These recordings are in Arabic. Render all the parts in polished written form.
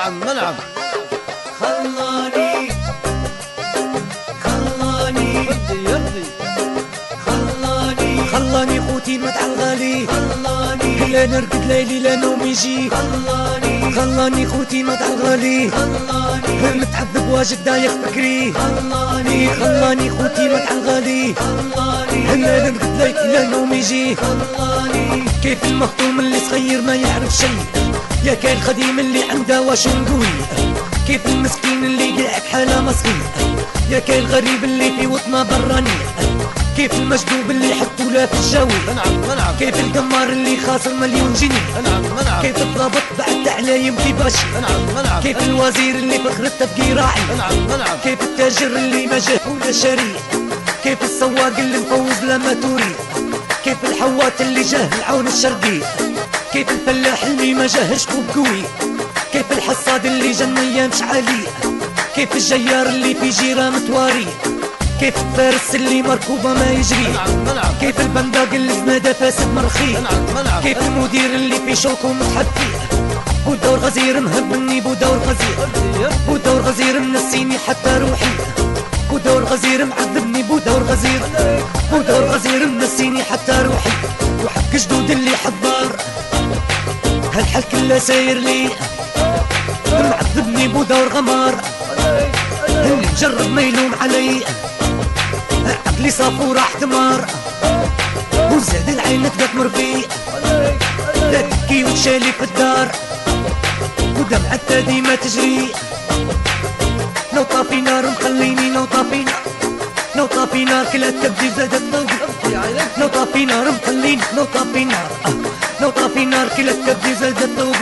نعم نعم. خلاني يرضي يرضي. خلاني خوتي مدع الغالي، لا نرقد ليلي لا نوم يجي. خلاني خوتي مدع الغالي، متعذب واجد دايخ فكري. خلاني خوتي مدع الغالي، لا نرقد ليلي لا نوم يجي. كيف المخدوم اللي صغير ما يعرف شي، يا كاين الخديم اللي عنده واش نقول. كيف المسكين اللي قاعد حاله مسكين، يا كاين الغريب اللي في وطنه براني. كيف المجذوب اللي حطوا له في الجوي. نعم. كيف القمار اللي خاسر مليون جنيه. نعم. كيف الضابط بعد على يمكي باشي. نعم. كيف الوزير اللي فخرته بقي راعي. نعم. كيف التاجر اللي ما جاه ولا شريه. كيف السواق اللي مفوز لا ما توري. كيف الحوات اللي جاه العون الشرقي. كيف الفلاح اللي ما جاهش كوب قوي. كيف الحصاد اللي جن ايام شعاليه. كيف الجيار اللي في جيره متواري. كيف الفارس اللي مركوبه ما يجري. نعم. كيف البنداق اللي زناده فاسد مرخي. نعم. كيف المدير اللي في شوكه متحدي. بودور غزير مهبني بودور غزير. بودور غزير منسيني حتى روحي. بودور غزير معذبني بودور غزير. بودور غزير منسيني حتى روحي. وحق جدود اللي حضار هالحل كله ساير لي. معذبني بودور غمار اللي مجرب ما يلوم علي. عقلي صاف وراح دمار وزاد العين تقطمر فيه. لا تبكي وتشالي في الدار ودمعتها ديما تجري. لو طافي نار مخليني لو طافي نار. لو طافي نار كلها تبدي زادت ضوء. لو طافي نار مخليني لو طافي نار. لو طافي نار كلها تبدي زادت ضوء.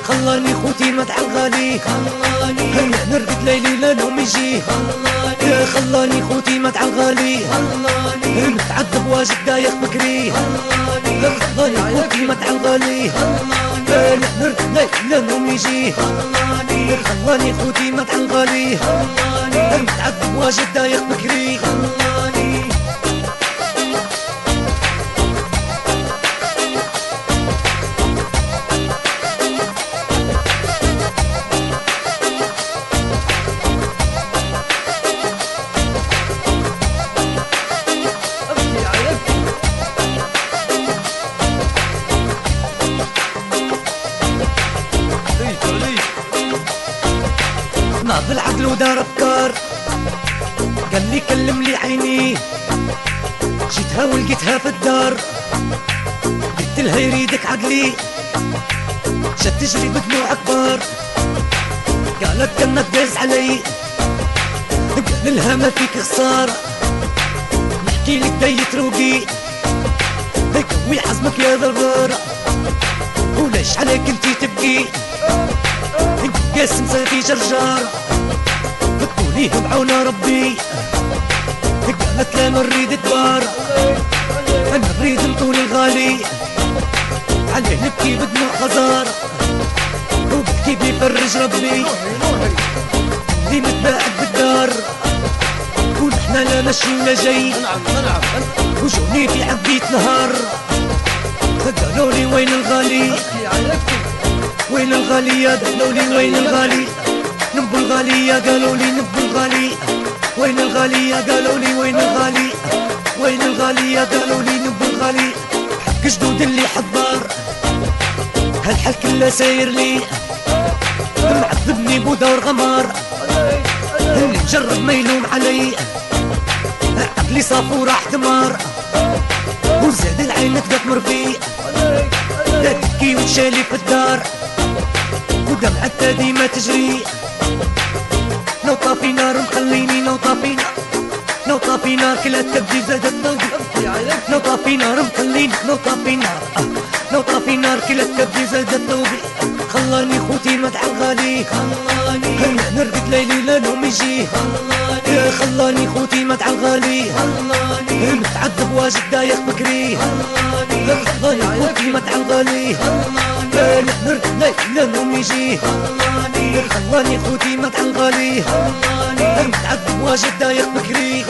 خلاني خوتي مدع الغالي، هلا نرقد ليلي لا نوم يجي. يا خلاني خوتي مدع الغالي، متعذب واجد دايخ فكري. خلاني خوتي مدع الغالي، هلا نرقد ليلي لا نوم يجي. خلاني خوتي مدع الغالي، متعذب واجد دايخ فكري. ناض العقل ودار افكار، قال لي كلم لي عيني. جيتها ولقيتها في الدار، قلت لها يريدك عقلي. جات تجري بدموع كبار، قالت كانك داز علي. قال لها ما فيك خسارة، نحكي لك دايت روقي. قوي حزمك يا ضرارة، وليش عليك انتي تبكي. قاسم سافي جرجارة، قوليه بعون ربي. قالت لا نريد كبار، انا بريد نطول الغالي. عليه نبكي بدموع خزارة، وبكي بيفرج ربي. اللي متباعد بالدار، ونحنا لا ماشي ولا جاي. وجوني في عبيت نهار، قالولي وين الغالي. وين الغالي يا قالولي وين الغالي. نبو الغالي يا قالولي نبو الغالي. وين الغالي يا قالولي وين الغالي. وين الغالي يا قالولي نبو الغالي. حق جدود اللي حضار هالحل كله ساير لي. معذبني بودور غمار اللي مجرب ما يلوم علي. عقلي صاف وراح دمار وزاد العين تقطمر فيه. لا تبكي وتشالي في الدار ودمعتها ديما تجري. لو طافي نار مخليني لو طافي نار. لو طافي نار كلها تبدي زادت ضوء. لو طافي نار مخليني لو طافي نار. لو طافي نار كلها تبدي زادت ضوء. خلاني خوتي مدع الغالي، هلا نرقد ليلي لا نوم يجي. يا خلاني خوتي مدع الغالي، متعذب واجد دايخ فكري. خلاني خوتي مدع الغالي، هلا نرقد ليلي لا نوم يجي. خلاني خوتي مدع الغالي، متعذب واجد دايخ فكري.